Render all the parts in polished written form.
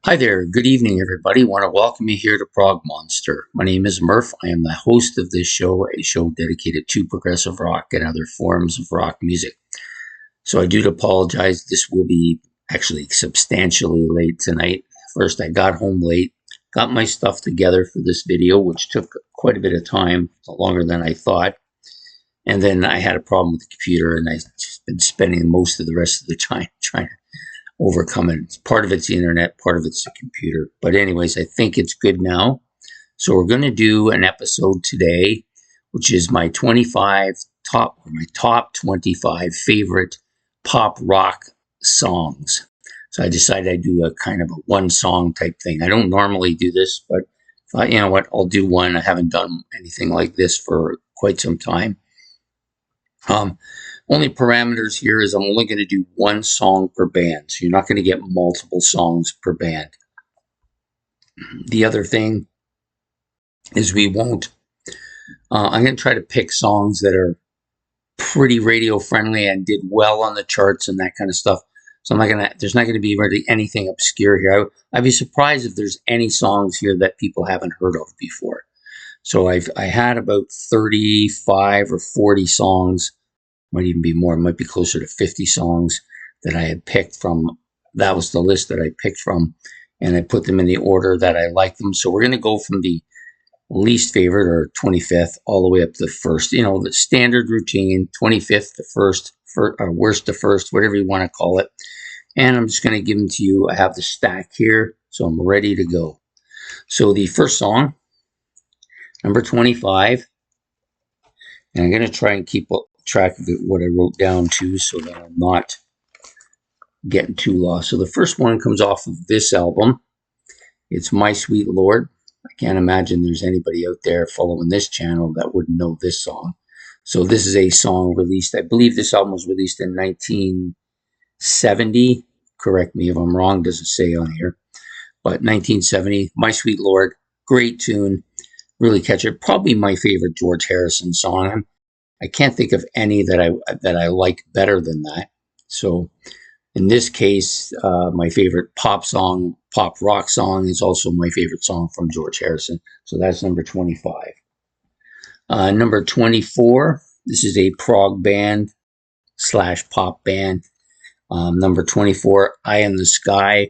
Hi there, good evening, everybody. I want to welcome you here to Prog Monster. My name is Murph. I am the host of this show, a show dedicated to progressive rock and other forms of rock music. So I do apologize. This will be actually substantially late tonight. First, I got home late, got my stuff together for this video, which took quite a bit of time, longer than I thought. And then I had a problem with the computer, and I've just been spending most of the rest of the time trying to overcome it. Part of it's the internet, part of it's the computer. But anyways, I think it's good now. So we're going to do an episode today, which is my top 25 favorite pop rock songs. So I decided I'd do a kind of a one song type thing. I don't normally do this, but you know what, I'll do one. I haven't done anything like this for quite some time. Only parameters here is I'm only going to do one song per band. So you're not going to get multiple songs per band. The other thing is I'm going to try to pick songs that are pretty radio friendly and did well on the charts and that kind of stuff. So there's not going to be really anything obscure here. I'd be surprised if there's any songs here that people haven't heard of before. So I had about 35 or 40 songs, might even be more, it might be closer to 50 songs that I had picked from. That was the list that I picked from, and I put them in the order that I like them. So we're going to go from the least favorite, or 25th, all the way up to the first. You know, the standard routine, 25th to first, or worst to first, whatever you want to call it. And I'm just going to give them to you. I have the stack here, so I'm ready to go. So the first song, number 25, and I'm going to try and keep track of what I wrote down too, so that I'm not getting too lost. So the first one comes off of this album. It's My Sweet Lord. I can't imagine there's anybody out there following this channel that wouldn't know this song. So this is a song released, I believe this album was released in 1970. Correct me if I'm wrong, doesn't say on here. But 1970, My Sweet Lord, great tune, really catch it. Probably my favorite George Harrison song. I can't think of any that I like better than that. So in this case, my favorite pop rock song is also my favorite song from George Harrison. So that's number 25. Number 24, this is a prog band / pop band. Number 24, Eye in the Sky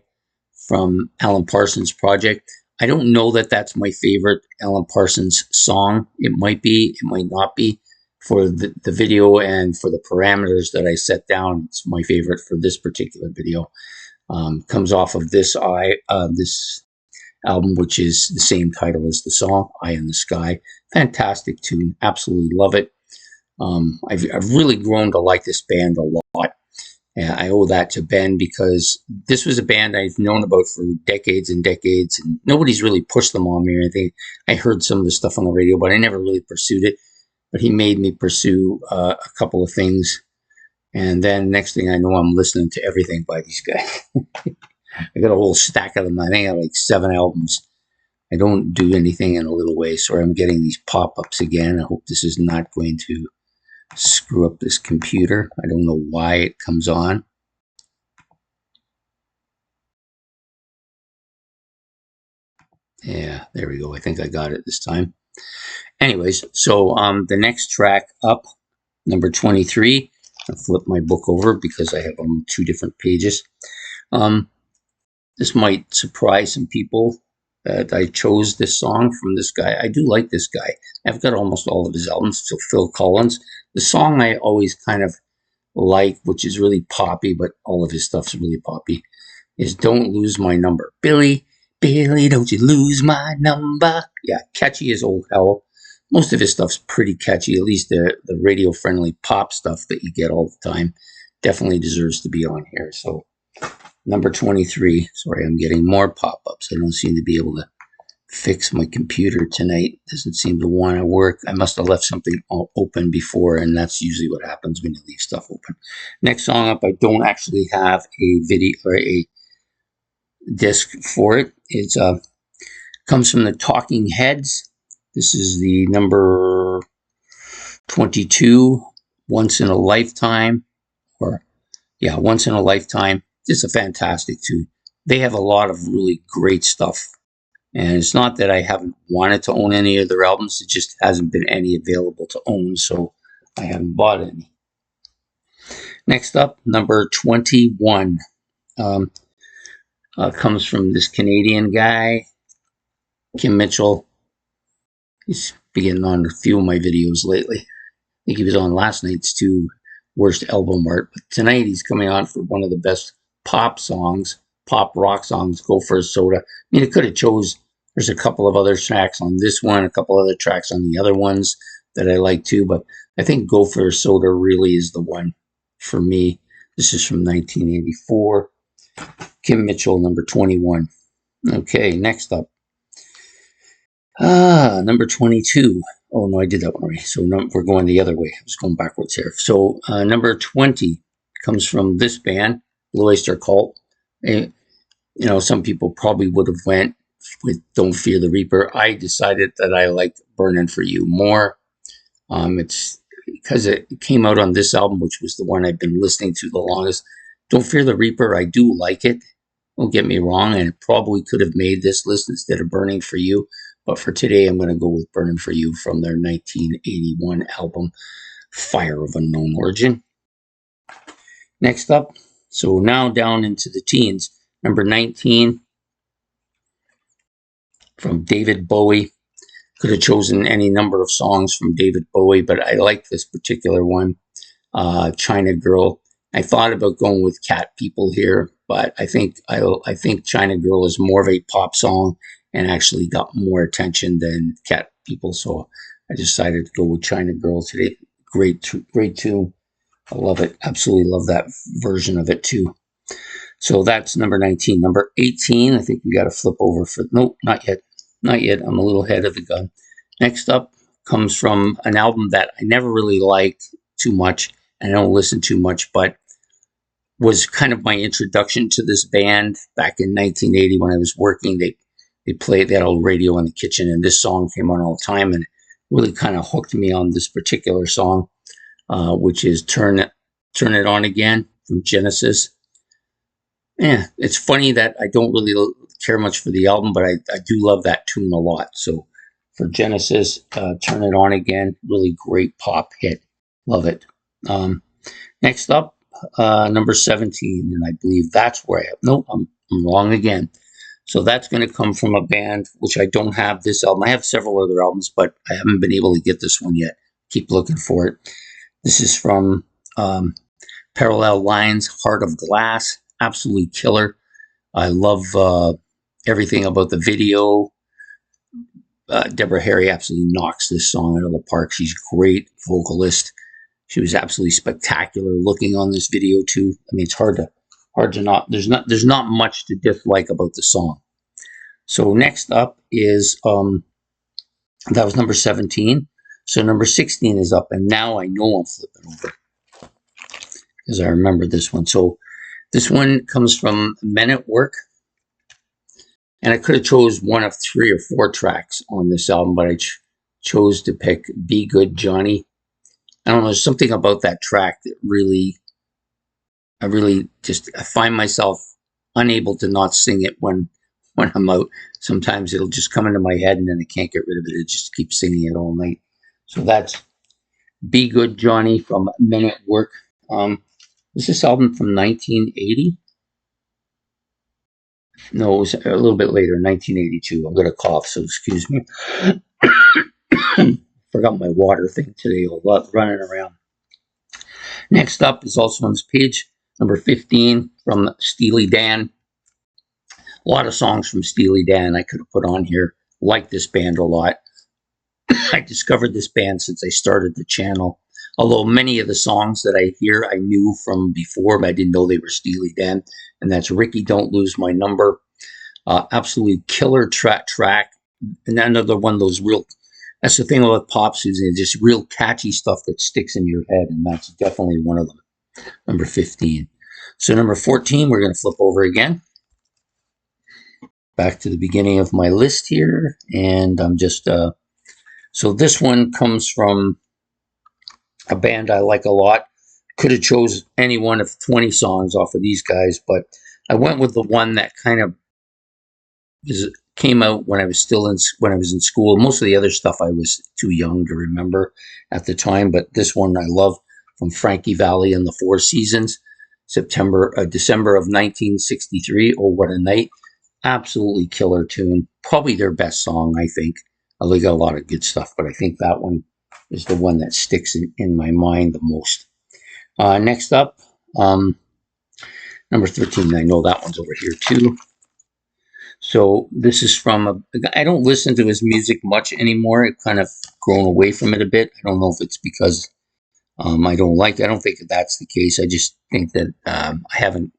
from Alan Parsons Project. I don't know that that's my favorite Alan Parsons song. It might be, it might not be. For the video and for the parameters that I set down, it's my favorite for this particular video. Comes off of this album, which is the same title as the song, Eye in the Sky. Fantastic tune, absolutely love it. I've really grown to like this band a lot. And I owe that to Ben, because this was a band I've known about for decades and decades, and nobody's really pushed them on me or anything. I heard some of the stuff on the radio, but I never really pursued it. But he made me pursue a couple of things. And then next thing I know, I'm listening to everything by these guys. I got a whole stack of them. I think I have like 7 albums. I don't do anything in a little way. Sorry, I'm getting these pop-ups again. I hope this is not going to screw up this computer. I don't know why it comes on. Yeah, there we go. I think I got it this time. Anyways, so the next track up, number 23. I'll flip my book over because I have 2 different pages. This might surprise some people that I chose this song from this guy. I do like this guy. I've got almost all of his albums. So Phil Collins. The song I always kind of like, which is really poppy, but all of his stuff's really poppy, is Don't Lose My Number. Billy, don't you lose my number. Yeah, catchy as old hell. Most of his stuff's pretty catchy, at least the radio-friendly pop stuff that you get all the time definitely deserves to be on here. So number 23. Sorry, I'm getting more pop-ups. I don't seem to be able to fix my computer tonight. Doesn't seem to want to work. I must have left something open before, and that's usually what happens when you leave stuff open. Next song up, I don't actually have a video or a disc for it. It comes from the Talking Heads. This is the number 22, Once in a Lifetime. Once in a Lifetime. Just a fantastic tune. they have a lot of really great stuff. And it's not that I haven't wanted to own any of their albums, it just hasn't been any available to own, so I haven't bought any. Next up, number 21. Comes from this Canadian guy, Kim Mitchell. He's been getting on a few of my videos lately. I think he was on last night's two worst album art. But tonight he's coming on for one of the best pop songs, pop rock songs, Go for a Soda. I mean, it could have chose, there's a couple of other tracks on this one, a couple other tracks on the other ones that I like too, but I think Go for a Soda really is the one for me. This is from 1984. Kim Mitchell, number 21. Okay, next up. Number 22. Oh, no, I did that one already. So we're going the other way. I was going backwards here. So number 20 comes from this band, Blue Oyster Cult. Some people probably would have went with Don't Fear the Reaper. I decided that I liked Burning for You more. It's because it came out on this album, which was the one I've been listening to the longest. Don't Fear the Reaper, I do like it. Don't get me wrong, and it probably could have made this list instead of Burning for You. But for today, I'm going to go with Burning for You from their 1981 album, Fire of Unknown Origin. Next up, so now down into the teens. Number 19 from David Bowie. Could have chosen any number of songs from David Bowie, but I like this particular one, China Girl. I thought about going with Cat People here, but I think China Girl is more of a pop song and actually got more attention than Cat People, so I decided to go with China Girl today. Great tune. I love it. Absolutely love that version of it too. So that's number 19. Number 18, I think we got to flip over for, nope, not yet. Not yet. I'm a little ahead of the gun. Next up comes from an album that I never really liked too much, and I don't listen too much, but was kind of my introduction to this band back in 1980 when I was working. They played that old radio in the kitchen, and this song came on all the time, and really kind of hooked me on this particular song, which is Turn It On Again from Genesis. Yeah, it's funny that I don't really care much for the album, but I do love that tune a lot. So for Genesis, Turn It On Again, really great pop hit. Love it. Next up, number 17, and I believe that's where I'm wrong again. So that's going to come from a band, which I don't have this album. I have several other albums, but I haven't been able to get this one yet. Keep looking for it. This is from Parallel Lines, Heart of Glass. Absolutely killer. I love everything about the video. Deborah Harry absolutely knocks this song out of the park. She's a great vocalist. She was absolutely spectacular looking on this video too. I mean, it's hard to not. There's not much to dislike about the song. So next up is that was number 17. So number 16 is up, and now I know I'm flipping over because I remember this one. So this one comes from Men at Work, and I could have chose one of 3 or 4 tracks on this album, but I chose to pick Be Good Johnny. I don't know, there's something about that track that I find myself unable to not sing it when I'm out. Sometimes it'll just come into my head and then I can't get rid of it. It just keeps singing it all night. So that's Be Good Johnny from Men at Work. Is this album from 1980? No, it was a little bit later, 1982. I'm going to cough, so excuse me. Forgot my water thing today, a lot running around. Next up is also on this page, number 15 from Steely Dan. A lot of songs from Steely Dan I could have put on here. Like this band a lot. I discovered this band since I started the channel. Although many of the songs that I hear I knew from before, but I didn't know they were Steely Dan. And that's Ricky, Don't Lose My Number. Absolutely killer track. And another one of those real, that's the thing about pop, Susan, just real catchy stuff that sticks in your head. And that's definitely one of them. Number 15. So number 14, we're going to flip over again. Back to the beginning of my list here. And I'm just, so this one comes from a band I like a lot. Could have chose any one of 20 songs off of these guys, but I went with the one that kind of came out when I was in school. Most of the other stuff I was too young to remember at the time, but this one I love, from Frankie Valli and the Four Seasons, December of 1963. Oh, what a night! Absolutely killer tune. Probably their best song, I think. They got a lot of good stuff, but I think that one is the one that sticks in my mind the most. Next up, number 13. I know that one's over here too. So this is from I don't listen to his music much anymore. I've kind of grown away from it a bit. I don't know if it's because I don't like it. I don't think that's the case. I just think that I haven't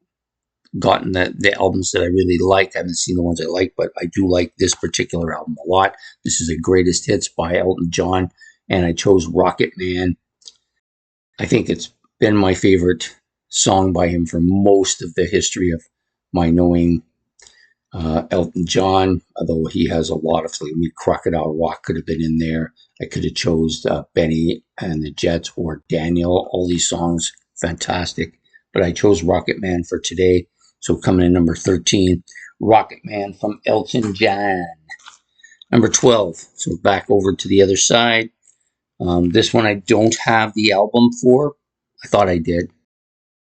gotten the albums that I really like. I haven't seen the ones I like, but I do like this particular album a lot. This is a greatest hits by Elton John, and I chose Rocket Man. I think it's been my favorite song by him for most of the history of my knowing Elton John, although he has a lot of, Crocodile Rock could have been in there. I could have chose Benny and the Jets or Daniel. All these songs, fantastic. But I chose Rocket Man for today. So coming in number 13, Rocket Man from Elton John. Number 12, so back over to the other side. This one I don't have the album for. I thought I did,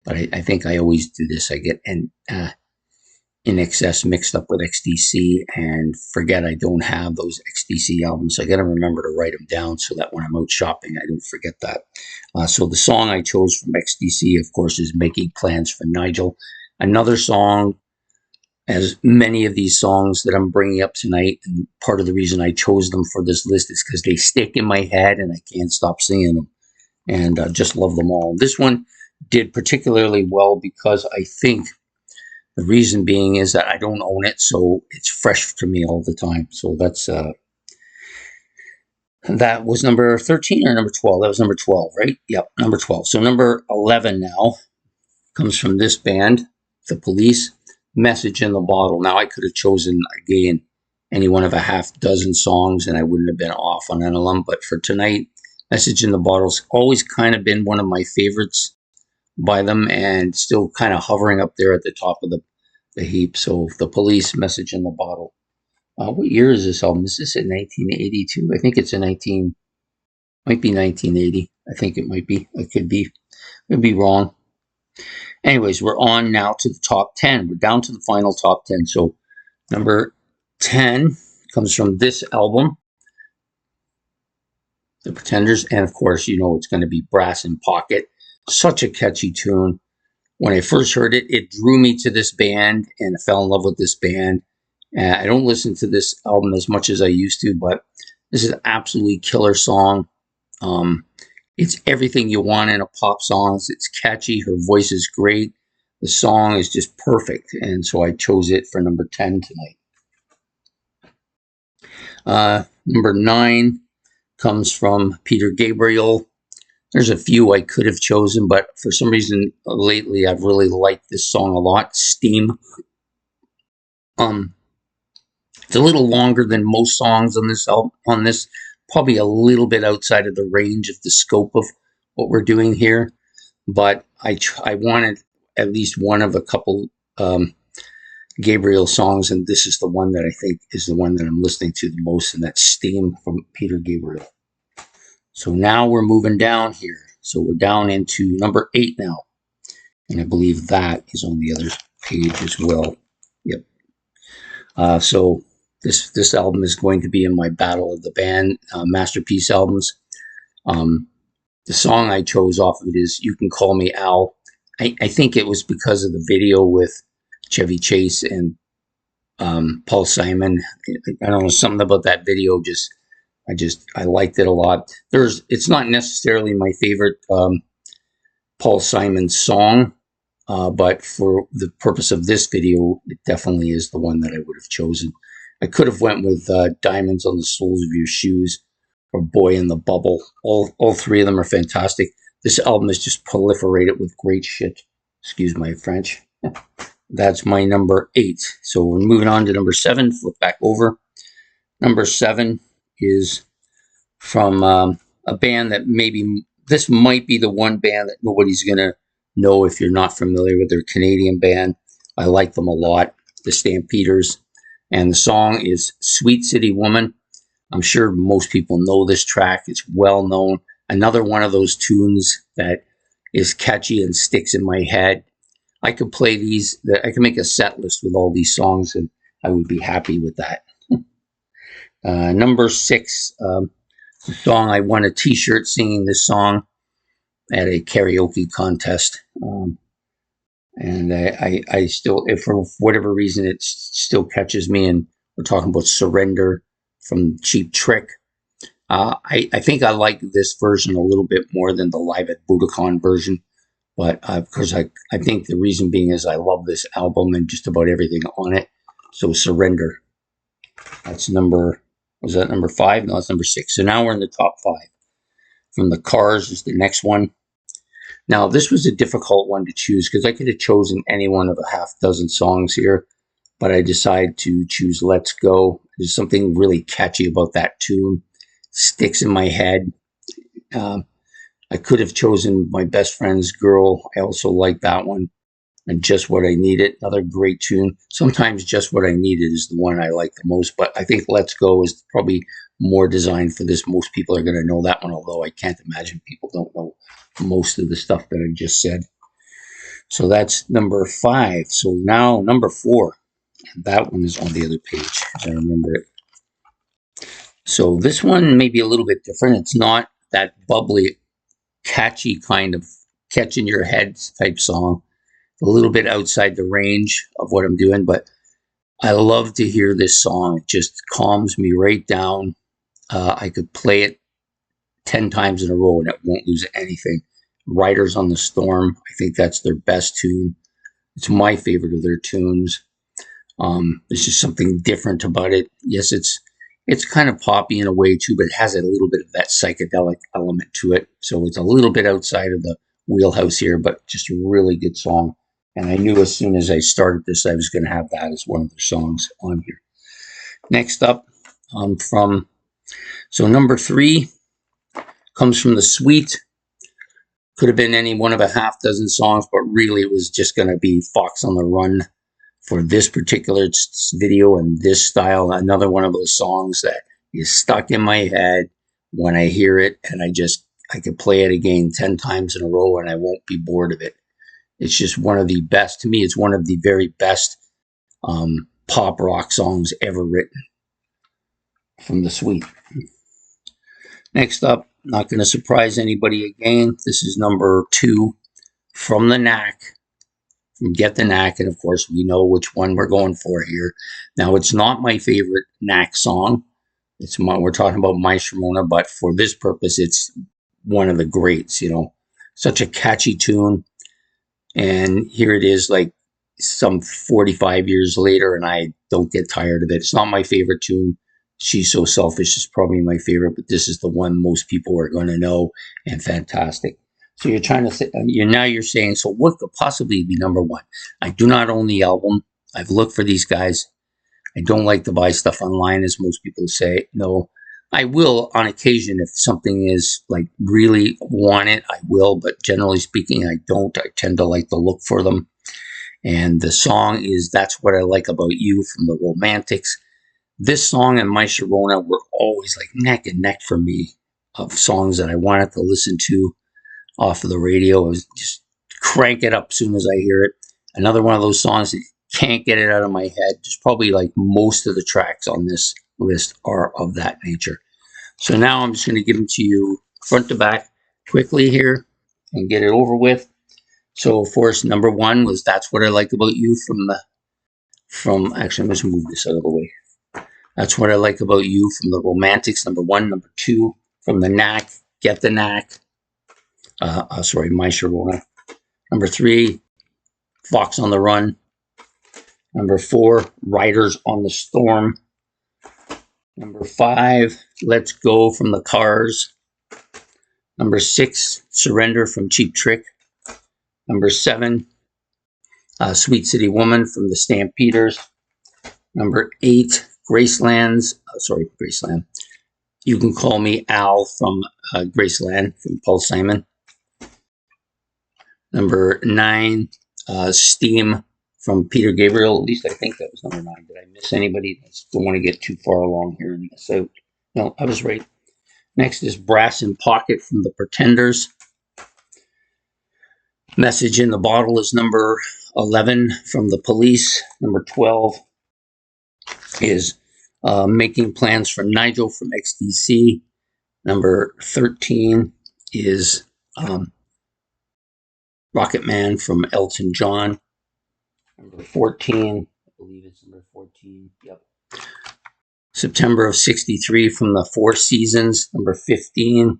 but I think I always do this. I get In Excess mixed up with XTC and forget I don't have those XTC albums. I got to remember to write them down so that when I'm out shopping, I don't forget that. So the song I chose from XTC, of course, is Making Plans for Nigel. Another song, as many of these songs that I'm bringing up tonight, and part of the reason I chose them for this list is because they stick in my head and I can't stop singing them, and just love them all. This one did particularly well because I think the reason being is that I don't own it, so it's fresh to me all the time. So that was number 13 or number 12? That was number 12, right? Yep, number 12. So number 11 now comes from this band, The Police, Message in the Bottle. Now I could have chosen, again, any one of a half dozen songs and I wouldn't have been off on any of them. But for tonight, Message in the Bottle's always kind of been one of my favorites by them and still kind of hovering up there at the top of the heap. So The Police, Message in the Bottle. What year is this album? Is this in 1982? I think it's might be 1980. I think it might be. I could be wrong. Anyways, we're on now to the top 10. We're down to the final top 10. So number 10 comes from this album, The Pretenders. And of course, it's going to be Brass in Pocket. Such a catchy tune. When I first heard it, it drew me to this band and I fell in love with this band. I don't listen to this album as much as I used to, but this is an absolutely killer song. It's everything you want in a pop song. It's catchy. Her voice is great. The song is just perfect. And so I chose it for number 10 tonight. Number 9 comes from Peter Gabriel. There's a few I could have chosen, but for some reason lately I've really liked this song a lot. Steam. It's a little longer than most songs on this album. Probably a little bit outside of the range of the scope of what we're doing here, but I wanted at least one of a couple Gabriel songs, and this is the one that I think is the one that I'm listening to the most, and that's Steam from Peter Gabriel. So now we're moving down here. So we're down into number 8 now. And I believe that is on the other page as well. Yep. So this album is going to be in my Battle of the Band Masterpiece albums. The song I chose off of it is You Can Call Me Al. I think it was because of the video with Chevy Chase and Paul Simon. I don't know, something about that video I liked it a lot. It's not necessarily my favorite Paul Simon song, but for the purpose of this video, it definitely is the one that I would have chosen. I could have went with Diamonds on the Soles of Your Shoes or Boy in the Bubble. All three of them are fantastic. This album is just proliferated with great shit. Excuse my French. That's my number 8. So we're moving on to number 7. Flip back over. Number 7 is from a band that this might be the one band that nobody's going to know if you're not familiar with their Canadian band. I like them a lot, the Stampeders. And the song is Sweet City Woman. I'm sure most people know this track. It's well known. Another one of those tunes that is catchy and sticks in my head. I could play these. I could make a set list with all these songs, and I would be happy with that. Number 6, the song I won a T-shirt singing this song at a karaoke contest. And I still, if for whatever reason, it still catches me. And we're talking about Surrender from Cheap Trick. I think I like this version a little bit more than the Live at Budokan version. But of course, I think the reason being is I love this album and just about everything on it. So Surrender. That's was that number 5? No, that's number 6. So now we're in the top 5. From the Cars is the next one. Now, this was a difficult one to choose because I could have chosen any one of a half dozen songs here, but I decided to choose Let's Go. There's something really catchy about that tune. Sticks in my head. I could have chosen My Best Friend's Girl. I also like that one. And Just What I Needed, another great tune. Sometimes Just What I Needed is the one I like the most, but I think Let's Go is probably more designed for this. Most people are going to know that one, although I can't imagine people don't know most of the stuff that I just said. So that's number 5. So now number 4. And that one is on the other page, as I remember it. So this one may be a little bit different. It's not that bubbly, catchy kind of catch in your head type song. A little bit outside the range of what I'm doing, but I love to hear this song. It just calms me right down. I could play it 10 times in a row and it won't lose anything. Riders on the Storm, I think that's their best tune. It's my favorite of their tunes. There's just something different about it. Yes, it's kind of poppy in a way too, but it has a little bit of that psychedelic element to it. So it's a little bit outside of the wheelhouse here, but just a really good song. And I knew as soon as I started this, I was going to have that as one of the songs on here. Next up, so number 3 comes from The Sweet. Could have been any one of a half dozen songs, but really it was just going to be Fox on the Run for this particular video and this style. Another one of those songs that is stuck in my head when I hear it, and I could play it again 10 times in a row and I won't be bored of it. It's just one of the best, to me, it's one of the very best pop rock songs ever written from The Sweet. Next up, not going to surprise anybody again. This is number 2 from The Knack, from Get the Knack. And of course, we know which one we're going for here. Now, it's not my favorite Knack song. We're talking about My Sharona, but for this purpose, it's one of the greats, such a catchy tune. And here it is, like some 45 years later, and I don't get tired of it. It's not my favorite tune. She's So Selfish is probably my favorite, but this is the one most people are going to know, and fantastic. So you're trying to say, you're saying, so what could possibly be number 1? I do not own the album. I've looked for these guys. I don't like to buy stuff online, as most people say. No, I will on occasion if something is like really want it, I will. But generally speaking, I don't. I tend to like to look for them. And the song is That's What I Like About You from the Romantics. This song and My Sharona were always like neck and neck for me of songs that I wanted to listen to off of the radio. I was just crank it up as soon as I hear it. Another one of those songs that can't get it out of my head. Just probably like most of the tracks on this list are of that nature. So now I'm just going to give them to you front to back quickly here and get it over with. So of course, number 1 was That's What I Like About You actually, let's move this out of the way. That's What I Like About You from the Romantics, number 1. Number 2, from The Knack, Get the Knack. My Sharona. Number 3, Fox on the Run. Number 4, Riders on the Storm. Number 5, Let's Go from the Cars. Number 6, Surrender from Cheap Trick. Number 7, Sweet City Woman from the Stampeders. Number 8, Graceland. You Can Call Me Al from Graceland, from Paul Simon. Number 9, Steam from Peter Gabriel. At least I think that was number 9. Did I miss anybody? I don't want to get too far along here and miss out. No, I was right. Next is Brass in Pocket from the Pretenders. Message in the Bottle is number 11 from the Police. Number 12 is Making Plans for Nigel from XTC. Number 13 is Rocket Man from Elton John. Number 14, I believe it's number 14. Yep. September of 63 from the Four Seasons. Number 15,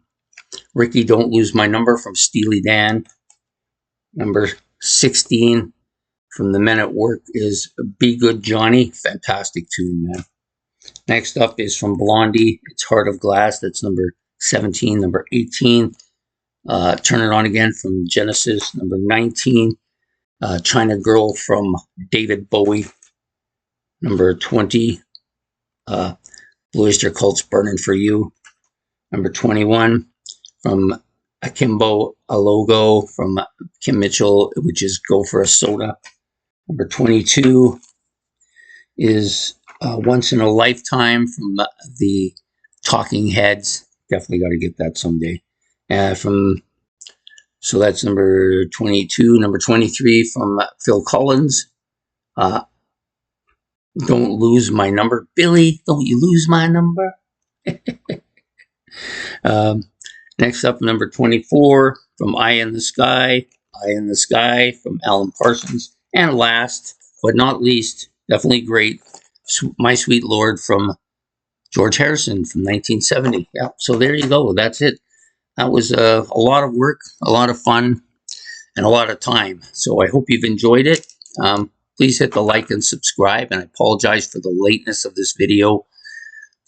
Ricky Don't Lose My Number from Steely Dan. Number 16 from the Men at Work is Be Good Johnny. Fantastic tune, man. Next up is from Blondie. It's Heart of Glass. That's number 17. Number 18, Turn It On Again from Genesis. Number 19, China Girl from David Bowie. Number 20, Blue Oyster Cult's Burning For You. Number 21, from Akimbo Alogo from Kim Mitchell, which is Go For a Soda. Number 22 is Once in a Lifetime from the Talking Heads. Definitely got to get that someday. So that's number 22. Number 23 from Phil Collins. Don't Lose My Number. Billy, don't you lose my number. Next up, number 24 from Eye in the Sky. Eye in the Sky from Alan Parsons. And last but not least, definitely great, My Sweet Lord from George Harrison from 1970. Yeah, so there you go. That's it. That was a lot of work, a lot of fun, and a lot of time. So I hope you've enjoyed it. Please hit the like and subscribe. And I apologize for the lateness of this video.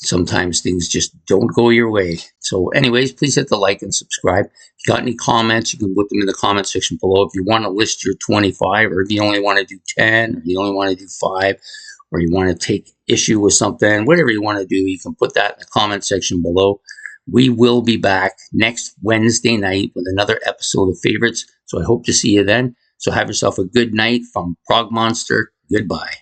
Sometimes things just don't go your way. So anyways, please hit the like and subscribe. If you got any comments, you can put them in the comment section below. If you want to list your 25, or if you only want to do 10, or you only want to do 5, or you want to take issue with something, whatever you want to do, you can put that in the comment section below. We will be back next Wednesday night with another episode of Favorites. So I hope to see you then. So have yourself a good night from Prog Monster. Goodbye.